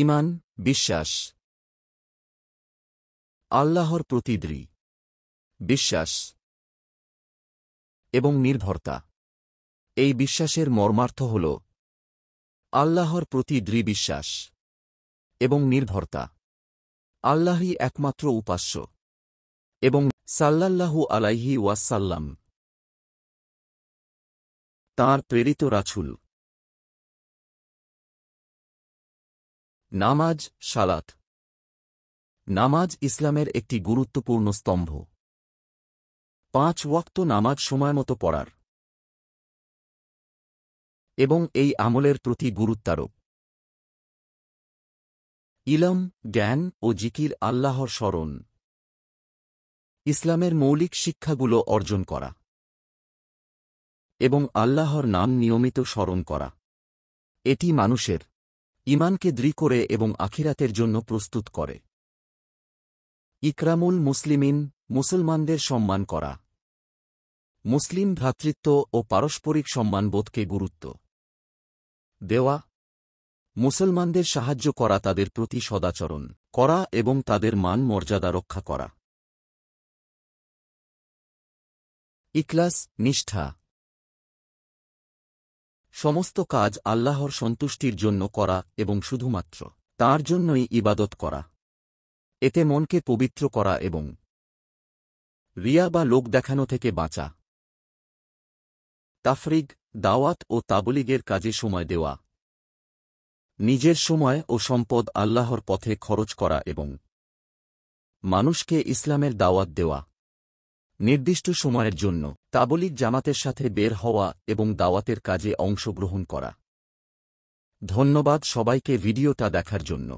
ঈমান, বিশ্বাস। আল্লাহর প্রতি দৃঢ় বিশ্বাস এবং নির্ভরতা। এই বিশ্বাসের মর্মার্থ হল আল্লাহর প্রতি দৃঢ় বিশ্বাস এবং নির্ভরতা। আল্লাহই একমাত্র উপাস্য এবং সাল্লাল্লাহু আলাইহি ওয়াসাল্লাম তাঁর প্রেরিত রাসূল। নামাজ, সালাত। নামাজ ইসলামের একটি গুরুত্বপূর্ণ স্তম্ভ। 5 ওয়াক্ত নামাজ সময়মতো পড়ার এবং এই আমলের প্রতি গুরুত্বারোপ। ইলম, জ্ঞান ও জিকির, আল্লাহর স্মরণ। ইসলামের মৌলিক শিক্ষাগুলো অর্জন করা এবং আল্লাহর নাম নিয়মিত স্মরণ করা। এটি মানুষের ঈমানকে দৃঢ় করে এবং আখিরাতের জন্য প্রস্তুত করে। ইকরামুল মুসলিমিন, মুসলমানদের সম্মান করা। মুসলিম ভ্রাতৃত্ব ও পারস্পরিক সম্মানবোধকে গুরুত্ব দেওয়া। মুসলমানদের সাহায্য করা, তাদের প্রতি সদাচরণ করা এবং তাদের মান মর্যাদা রক্ষা করা। ইখলাস, নিষ্ঠা। সমস্ত কাজ আল্লাহর সন্তুষ্টির জন্য করা এবং শুধুমাত্র তাঁর জন্যই ইবাদত করা। এতে মনকে পবিত্র করা এবং রিয়া বা লোক দেখানো থেকে বাঁচা। তাফরিগ, দাওয়াত ও তাবলীগের কাজে সময় দেওয়া। নিজের সময় ও সম্পদ আল্লাহর পথে খরচ করা এবং মানুষকে ইসলামের দাওয়াত দেওয়া। নির্দিষ্ট সময়ের জন্য তাবলীগ জামাতের সাথে বের হওয়া এবং দাওয়াতের কাজে অংশগ্রহণ করা। ধন্যবাদ সবাইকে ভিডিওটা দেখার জন্য।